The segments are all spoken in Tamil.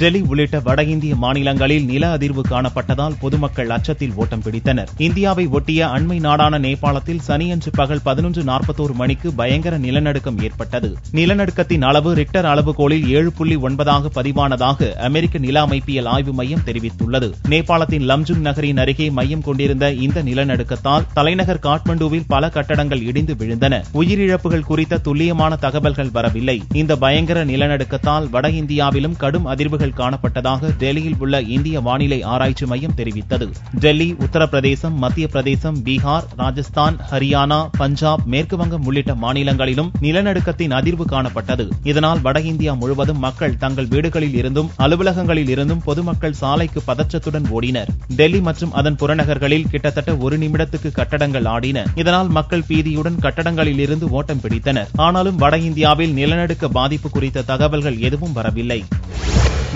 டெல்லி உள்ளிட்ட வட இந்திய மாநிலங்களில் நில அதிர்வு காணப்பட்டதால் பொதுமக்கள் அச்சத்தில் ஓட்டம் பிடித்தனர். இந்தியாவை ஒட்டிய அண்மை நாடான நேபாளத்தில் சனியன்று பகல் 11:41 மணிக்கு பயங்கர நிலநடுக்கம் ஏற்பட்டது. நிலநடுக்கத்தின் அளவு ரிக்டர் அளவுகோலில் 7.9 பதிவானதாக அமெரிக்க நில அமைப்பியல் ஆய்வு மையம் தெரிவித்துள்ளது. நேபாளத்தின் லம்ஜுங் நகரின் அருகே மையம் கொண்டிருந்த இந்த நிலநடுக்கத்தால் தலைநகர் காட்மண்டுவில் பல கட்டடங்கள் இடிந்து விழுந்தன. உயிரிழப்புகள் குறித்த துல்லியமான தகவல்கள் வரவில்லை. இந்த பயங்கர நிலநடுக்கத்தால் வட இந்தியாவிலும் கடும் அதிர்வுகள் காணப்பட்டதாக டெல்லியில் உள்ள இந்திய வானிலை ஆராய்ச்சி மையம் தெரிவித்தது. டெல்லி, உத்தரப்பிரதேசம், மத்திய பிரதேசம், பீகார், ராஜஸ்தான், ஹரியானா, பஞ்சாப், மேற்குவங்கம் உள்ளிட்ட மாநிலங்களிலும் நிலநடுக்கத்தின் அதிர்வு காணப்பட்டது. இதனால் வட இந்தியா முழுவதும் மக்கள் தங்கள் வீடுகளில் இருந்தும் அலுவலகங்களில் இருந்தும் பொதுமக்கள் சாலைக்கு பதற்றத்துடன் ஓடினர். டெல்லி மற்றும் அதன் புறநகர்களில் கிட்டத்தட்ட 1 நிமிடத்துக்கு கட்டடங்கள் ஆடின. இதனால் மக்கள் பீதியுடன் கட்டடங்களில் இருந்து ஓட்டம் பிடித்தனர். ஆனாலும் வட இந்தியாவில் நிலநடுக்க பாதிப்பு குறித்த தகவல்கள் எதுவும் வரவில்லை.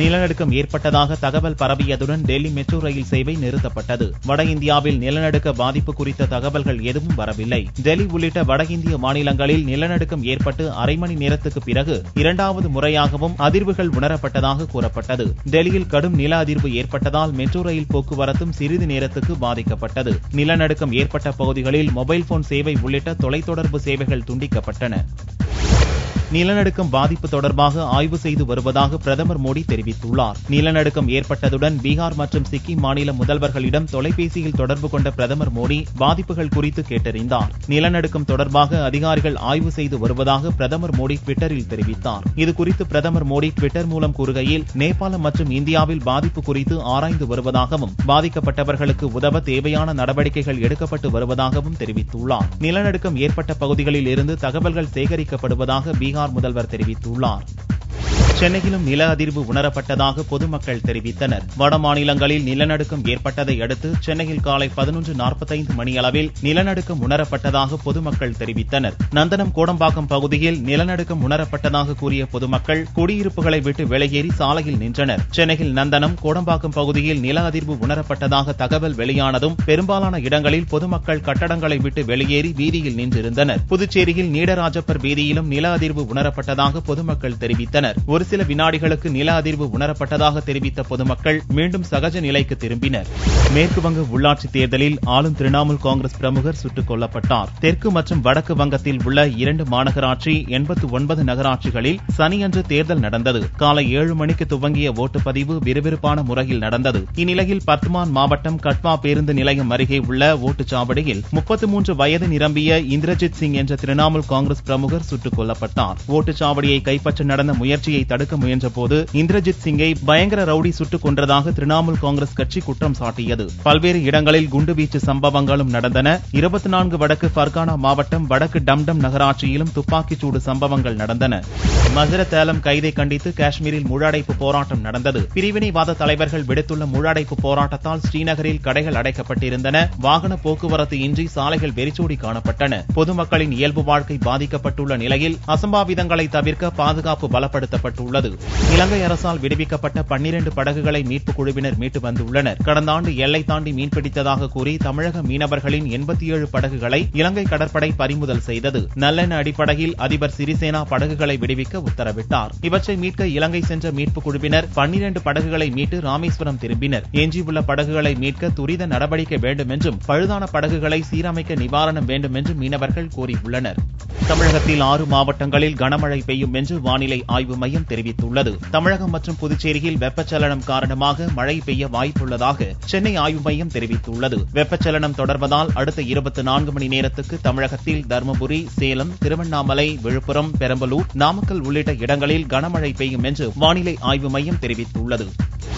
நிலநடுக்கம் ஏற்பட்டதாக தகவல் பரவியதுடன் டெல்லி மெட்ரோ ரயில் சேவை நிறுத்தப்பட்டது. வட இந்தியாவில் நிலநடுக்க பாதிப்பு குறித்த தகவல்கள் எதுவும் வரவில்லை. டெல்லி உள்ளிட்ட வட இந்திய மாநிலங்களில் நிலநடுக்கம் ஏற்பட்டு அரை மணி நேரத்துக்கு பிறகு 2வது முறையாகவும் அதிர்வுகள் உணரப்பட்டதாக கூறப்பட்டது. டெல்லியில் கடும் நில அதிர்வு ஏற்பட்டதால் மெட்ரோ ரயில் போக்குவரத்தும் சிறிது நேரத்துக்கு பாதிக்கப்பட்டது. நிலநடுக்கம் ஏற்பட்ட பகுதிகளில் மொபைல் போன் சேவை உள்ளிட்ட தொலைத்தொடர்பு சேவைகள் துண்டிக்கப்பட்டன. நிலநடுக்கம் பாதிப்பு தொடர்பாக ஆய்வு செய்து வருவதாக பிரதமர் மோடி தெரிவித்துள்ளார். நிலநடுக்கம் ஏற்பட்டதுடன் பீகார் மற்றும் சிக்கிம் மாநில முதல்வர்களிடம் தொலைபேசியில் தொடர்பு கொண்ட பிரதமர் மோடி பாதிப்புகள் குறித்து கேட்டறிந்தார். நிலநடுக்கம் தொடர்பாக அதிகாரிகள் ஆய்வு செய்து வருவதாக பிரதமர் மோடி டுவிட்டரில் தெரிவித்தார். இதுகுறித்து பிரதமர் மோடி டுவிட்டர் மூலம் கூறுகையில், நேபாளம் மற்றும் இந்தியாவில் பாதிப்பு குறித்து ஆராய்ந்து வருவதாகவும் பாதிக்கப்பட்டவர்களுக்கு உதவ தேவையான நடவடிக்கைகள் எடுக்கப்பட்டு வருவதாகவும் தெரிவித்துள்ளார். நிலநடுக்கம் ஏற்பட்ட பகுதிகளில் இருந்து தகவல்கள் சேகரிக்கப்படுவதாக பீகார் முதல்வர் தெரிவித்துள்ளார். சென்னையிலும் நில அதிர்வு உணரப்பட்டதாக பொதுமக்கள் தெரிவித்தனர். வட மாநிலங்களில் நிலநடுக்கம் ஏற்பட்டதை அடுத்து சென்னையில் காலை 11:45 மணியளவில் நிலநடுக்கம் உணரப்பட்டதாக பொதுமக்கள் தெரிவித்தனர். நந்தனம் கோடம்பாக்கம் பகுதியில் நிலநடுக்கம் உணரப்பட்டதாக கூறிய பொதுமக்கள் குடியிருப்புகளை விட்டு வெளியேறி சாலையில் நின்றனர். சென்னையில் நந்தனம், கோடம்பாக்கம் பகுதியில் நில அதிர்வு உணரப்பட்டதாக தகவல் வெளியானதும் பெரும்பாலான இடங்களில் பொதுமக்கள் கட்டடங்களை விட்டு வெளியேறி வீதியில் நின்றிருந்தனர். புதுச்சேரியில் நீடராஜப்பர் வீதியிலும் நில அதிர்வு உணரப்பட்டதாக பொதுமக்கள் தெரிவித்தனர். ஒரு சில வினாடிகளுக்கு நில அதிர்வு உணரப்பட்டதாக தெரிவித்த பொதுமக்கள் மீண்டும் சகஜ நிலைக்கு திரும்பினர். மேற்குவங்க உள்ளாட்சி தேர்தலில் ஆளும் திரிணாமுல் காங்கிரஸ் பிரமுகர் சுட்டுக் கொல்லப்பட்டார். தெற்கு மற்றும் வடக்கு வங்கத்தில் உள்ள 2 மாநகராட்சி, 89 நகராட்சிகளில் சனியன்று தேர்தல் நடந்தது. காலை 7 மணிக்கு துவங்கிய ஓட்டுப்பதிவு விறுவிறுப்பான முறையில் நடந்தது. இந்நிலையில் பர்த்மான் மாவட்டம் கட்வா பேருந்து நிலையம் அருகே உள்ள ஓட்டுச்சாவடியில் 33 வயது நிரம்பிய இந்திரஜித் சிங் என்ற திரிணாமுல் காங்கிரஸ் பிரமுகர் சுட்டுக் கொல்லப்பட்டார். ஓட்டுச்சாவடியை கைப்பற்ற நடந்த முயற்சியை தடுக்க முயன்றபோது இந்திரஜித் சிங்கை பயங்கர ரவுடி சுட்டுக் கொன்றதாக திரிணாமுல் காங்கிரஸ் கட்சி குற்றம் சாட்டியது. பல்வேறு இடங்களில் குண்டுவீச்சு சம்பவங்களும் நடந்தன. 24 வடக்கு பர்கானா மாவட்டம் வடக்கு டம்டம் நகராட்சியிலும் துப்பாக்கிச்சூடு சம்பவங்கள் நடந்தன. மசரத் ஆலம் கைதை கண்டித்து காஷ்மீரில் முழு போராட்டம் நடந்தது. பிரிவினைவாத தலைவர்கள் விடுத்துள்ள முழு போராட்டத்தால் ஸ்ரீநகரில் கடைகள் அடைக்கப்பட்டிருந்தன. வாகன போக்குவரத்து இன்றி சாலைகள் வெறிச்சோடி காணப்பட்டன. பொதுமக்களின் இயல்பு வாழ்க்கை பாதிக்கப்பட்டுள்ள நிலையில் அசம்பாவிதங்களை தவிர்க்க பாதுகாப்பு பலப்படுத்தப்பட்டுள்ளது. இலங்கை அரசால் விடுவிக்கப்பட்ட 12 படகுகளை மீட்புக் குழுவினர் மீட்டு வந்துள்ளனர். கடந்த ஆண்டு எல்லை தாண்டி மீன்பிடித்ததாக கூறி தமிழக மீனவர்களின் 87 படகுகளை இலங்கை கடற்படை பறிமுதல் செய்தது. நல்லெண்ண அடிப்படையில் அதிபர் சிறிசேனா படகுகளை விடுவிக்க உத்தரவிட்டார். இவற்றை மீட்க இலங்கை சென்ற மீட்புக் குழுவினர் 12 படகுகளை மீட்டு ராமேஸ்வரம் திரும்பினர். எஞ்சியுள்ள படகுகளை மீட்க துரித நடவடிக்கை வேண்டும் என்றும் பழுதான படகுகளை சீரமைக்க நிவாரணம் வேண்டும் என்றும் மீனவர்கள் கோரியுள்ளனர். தமிழகத்தில் 6 மாவட்டங்களில் கனமழை பெய்யும் என்று வானிலை ஆய்வு மையம் தெரிவித்துள்ளது. தமிழகம் மற்றும் புதுச்சேரியில் வெப்பச்சலனம் காரணமாக மழை பெய்ய வாய்ப்புள்ளதாக சென்னை ஆய்வு மையம் தெரிவித்துள்ளது. வெப்பச்சலனம் தொடர்வதால் அடுத்த 24 மணி நேரத்துக்கு தமிழகத்தில் தருமபுரி, சேலம், திருவண்ணாமலை, விழுப்புரம், பெரம்பலூர், நாமக்கல் உள்ளிட்ட இடங்களில் கனமழை பெய்யும் என்று வானிலை ஆய்வு மையம் தெரிவித்துள்ளது.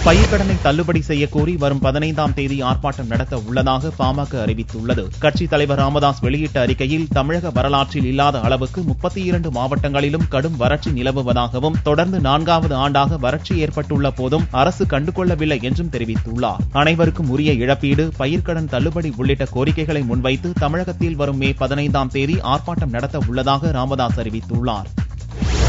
பயிர்க்கடனை தள்ளுபடி செய்யக்கோரி வரும் 15ஆம் தேதி ஆர்ப்பாட்டம் நடத்த உள்ளதாக பாமக அறிவித்துள்ளது. கட்சித் தலைவர் ராமதாஸ் வெளியிட்ட அறிக்கையில் தமிழக வரலாற்றில் இல்லாத அளவுக்கு 32 மாவட்டங்களிலும் கடும் வறட்சி நிலவுவதாகவும் தொடர்ந்து 4வது ஆண்டாக வறட்சி ஏற்பட்டுள்ள போதும் அரசு கண்டுகொள்ளவில்லை என்றும் தெரிவித்துள்ளார். அனைவருக்கும் உரிய இழப்பீடு, பயிர்க்கடன் தள்ளுபடி உள்ளிட்ட கோரிக்கைகளை முன்வைத்து தமிழகத்தில் வரும் மே 15ஆம் தேதி ஆர்ப்பாட்டம் நடத்த உள்ளதாக ராமதாஸ் அறிவித்துள்ளார்.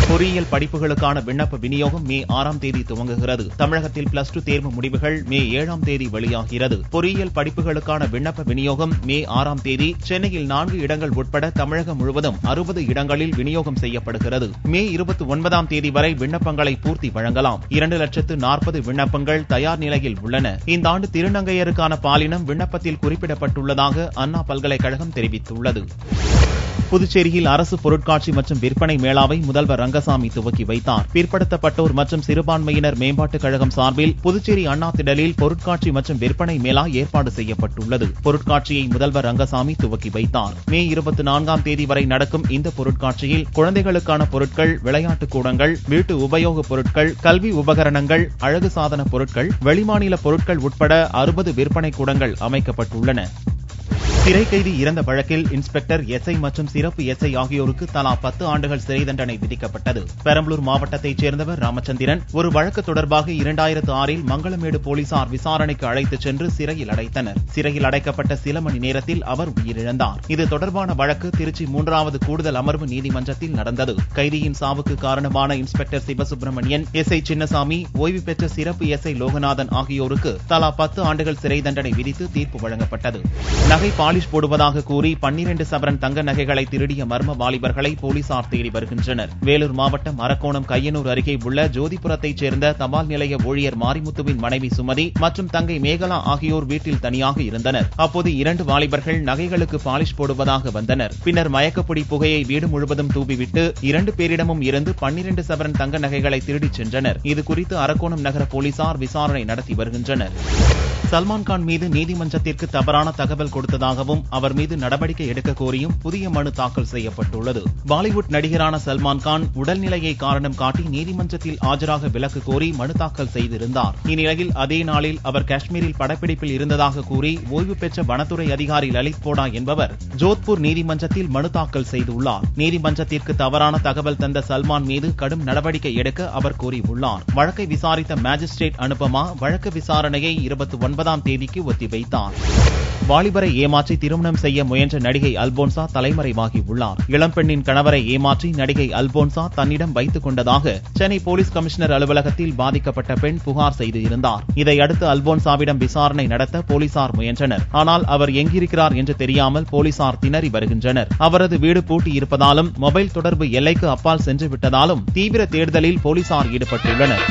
பொறியியல் படிப்புகளுக்கான விண்ணப்ப விநியோகம் மே 6ஆம் தேதி துவங்குகிறது. தமிழகத்தில் +2 தேர்வு முடிவுகள் மே 7ஆம் தேதி வெளியாகிறது. பொறியியல் படிப்புகளுக்கான விண்ணப்ப விநியோகம் மே 6ஆம் தேதி சென்னையில் 4 இடங்கள் உட்பட தமிழகம் முழுவதும் 60 இடங்களில் விநியோகம் செய்யப்படுகிறது. மே 29ஆம் தேதி வரை விண்ணப்பங்களை பூர்த்தி வழங்கலாம். 2,40,000 விண்ணப்பங்கள் தயார் நிலையில் உள்ளன. இந்த ஆண்டு திருநங்கையருக்கான பாலினம் விண்ணப்பத்தில் குறிப்பிடப்பட்டுள்ளதாக அண்ணா பல்கலைக்கழகம் தெரிவித்துள்ளது. புதுச்சேரியில் அரசு பொருட்காட்சி மற்றும் விற்பனை மேளாவை முதல்வர் ரங்கசாமி துவக்கி வைத்தார். பிற்படுத்தப்பட்டோர் மற்றும் சிறுபான்மையினர் மேம்பாட்டுக் கழகம் சார்பில் புதுச்சேரி அண்ணா திடலில் பொருட்காட்சி மற்றும் விற்பனை மேளா ஏற்பாடு செய்யப்பட்டுள்ளது. பொருட்காட்சியை முதல்வர் ரங்கசாமி துவக்கி வைத்தார். மே 24ஆம் தேதி வரை நடக்கும் இந்த பொருட்காட்சியில் குழந்தைகளுக்கான பொருட்கள், விளையாட்டுக் கூடங்கள், வீட்டு உபயோகப் பொருட்கள், கல்வி உபகரணங்கள், அழகு சாதன பொருட்கள், வெளிமாநில பொருட்கள் உட்பட 60 விற்பனை கூடங்கள் அமைக்கப்பட்டுள்ளன. சிறை கைதி இறந்த வழக்கில் இன்ஸ்பெக்டர் எஸ்ஐ மற்றும் சிறப்பு எஸ்ஐ ஆகியோருக்கு தலா 10 ஆண்டுகள் சிறை தண்டனை விதிக்கப்பட்டது. பெரம்பலூர் மாவட்டத்தைச் சேர்ந்தவர் ராமச்சந்திரன் ஒரு வழக்கு தொடர்பாக 2006இல் மங்களமேடு போலீசார் விசாரணைக்கு அழைத்துச் சென்று சிறையில் அடைத்தனர். சிறையில் அடைக்கப்பட்ட சில மணி நேரத்தில் அவர் உயிரிழந்தார். இது தொடர்பான வழக்கு திருச்சி 3வது கூடுதல் அமர்வு நீதிமன்றத்தில் நடந்தது. கைதியின் சாவுக்கு காரணமான இன்ஸ்பெக்டர் சிவசுப்பிரமணியன், எஸ்ஐ சின்னசாமி, ஓய்வு பெற்ற சிறப்பு எஸ்ஐ லோகநாதன் ஆகியோருக்கு தலா 10 ஆண்டுகள் சிறை தண்டனை விதித்து தீர்ப்பு வழங்கப்பட்டது. நகை பாலிஷ் போடுவதாக கூறி 12 சவரன் தங்க நகைகளை திருடிய மர்ம வாலிபர்களை போலீசார் தேடி வருகின்றனர். வேலூர் மாவட்டம் அரக்கோணம் கையனூர் அருகே உள்ள ஜோதிபுரத்தைச் சேர்ந்த தபால் நிலைய ஊழியர் மாரிமுத்துவின் மனைவி சுமதி மற்றும் தங்கை மேகலா ஆகியோர் வீட்டில் தனியாக இருந்தனர். அப்போது 2 வாலிபர்கள் நகைகளுக்கு பாலிஷ் போடுவதாக வந்தனர். பின்னர் மயக்கப்பொடி புகையை வீடு முழுவதும் தூவிவிட்டு 2 பேரிடமும் இருந்து 12 சவரன் தங்க நகைகளை திருடிச் சென்றனர். இதுகுறித்து அரக்கோணம் நகர போலீசார் விசாரணை நடத்தி வருகின்றனர். சல்மான்கான் மீது நீதிமன்றத்திற்கு தவறான தகவல் கொடுத்ததாகவும் அவர் மீது நடவடிக்கை எடுக்க கோரியும் புதிய மனு தாக்கல் செய்யப்பட்டுள்ளது. பாலிவுட் நடிகரான சல்மான்கான் உடல்நிலையை காரணம் காட்டி நீதிமன்றத்தில் ஆஜராக விலக்கு கோரி மனு தாக்கல் செய்திருந்தார். இந்நிலையில் அதே நாளில் அவர் காஷ்மீரில் படப்பிடிப்பில் இருந்ததாக கூறி ஓய்வு பெற்ற வனத்துறை அதிகாரி லலித் போடா என்பவர் ஜோத்பூர் நீதிமன்றத்தில் மனு தாக்கல் செய்துள்ளார். நீதிமன்றத்திற்கு தவறான தகவல் தந்த சல்மான் மீது கடும் நடவடிக்கை எடுக்க அவர் கோரியுள்ளார். வழக்கை விசாரித்த மேஜிஸ்ட்ரேட் அனுபமா வழக்கு விசாரணையை 29ஆம் தேதிக்கு ஒத்திவைத்தார். வாலிபரை ஏமாற்றி திருமணம் செய்ய முயன்ற நடிகை அல்போன்சா தலைமறைவாகியுள்ளார். இளம்பெண்ணின் கணவரை ஏமாற்றி நடிகை அல்போன்சா தன்னிடம் வைத்துக் கொண்டதாக சென்னை போலீஸ் கமிஷனர் அலுவலகத்தில் பாதிக்கப்பட்ட பெண் புகார் செய்திருந்தார். இதையடுத்து அல்போன்சாவிடம் விசாரணை நடத்த போலீசார் முயன்றனர். ஆனால் அவர் எங்கிருக்கிறார் என்று தெரியாமல் போலீசார் திணறி வருகின்றனர். அவரது வீடு பூட்டி இருப்பதாலும் மொபைல் தொடர்பு எல்லைக்கு அப்பால் சென்று விட்டதாலும் தீவிர தேடுதலில் போலீசார் ஈடுபட்டுள்ளனர்.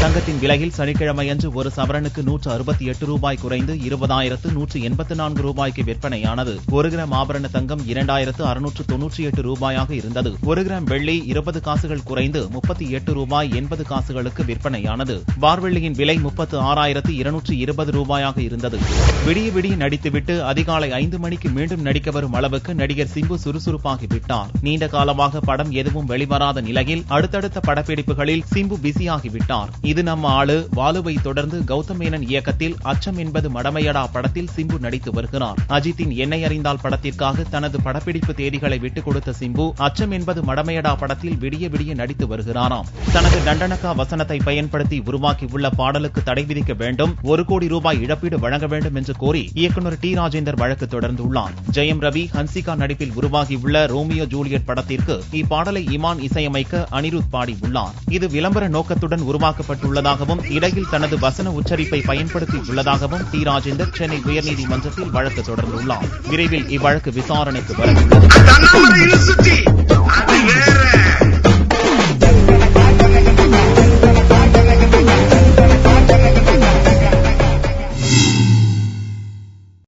தங்கத்தின் விலையில் சனிக்கிழமையன்று ஒரு சவரனுக்கு 168 ரூபாய் குறைந்து 20,184 ரூபாய்க்கு விற்பனையானது. 1 கிராம் ஆபரண தங்கம் 2,698 ரூபாயாக இருந்தது. 1 கிராம் வெள்ளி 20 காசுகள் குறைந்து 38 ரூபாய் 80 காசுகளுக்கு விற்பனையானது. பார்வெள்ளியின் விலை 36,220 ரூபாயாக இருந்தது. விடிய விடிய நடித்துவிட்டு அதிகாலை 5 மணிக்கு மீண்டும் நடிக்க வரும் அளவுக்கு நடிகர் சிம்பு சுறுசுறுப்பாகிவிட்டார். நீண்ட காலமாக படம் எதுவும் வெளிவராத நிலையில் அடுத்தடுத்த படப்பிடிப்புகளில் சிம்பு பிஸியாகிவிட்டார். இது நம்ம ஆளு வாலுவை தொடர்ந்து கௌதம் மேனன் இயக்கத்தில் அச்சம் என்பது மடமையடா படத்தில் சிம்பு நடித்து வருகிறார். அஜித்தின் என்னை அறிந்தால் படத்திற்காக தனது படப்பிடிப்பு தேதிகளை விட்டுக் கொடுத்த சிம்பு அச்சம் என்பது மடமையடா படத்தில் விடிய விடிய நடித்து வருகிறாராம். தனது தண்டனக்கா வசனத்தை பயன்படுத்தி உருவாக்கியுள்ள பாடலுக்கு தடை விதிக்க வேண்டும், 1 கோடி ரூபாய் இழப்பீடு வழங்க வேண்டும் என்று கோரி இயக்குநர் டி ராஜேந்தர் வழக்கு தொடர்ந்துள்ளார். ஜெயம் ரவி, ஹன்சிகா நடிப்பில் உருவாகியுள்ள ரோமியோ ஜூலியட் படத்திற்கு இப்பாடலை இமான் இசையமைக்க அனிருத் பாடியுள்ளார். இது விளம்பர நோக்கத்துடன் உருவாக்கப்பட்டுள்ளதாகவும் இடையில் தனது வசன உச்சரிப்பை பயன்படுத்தி உள்ளதாகவும் டி ராஜேந்தர் சென்னை உயர்நீதிமன்றத்தில் வழக்கு தொடர்ந்துள்ளார். விரைவில் இவ்வழக்கு விசாரணைக்கு வரவுள்ளது.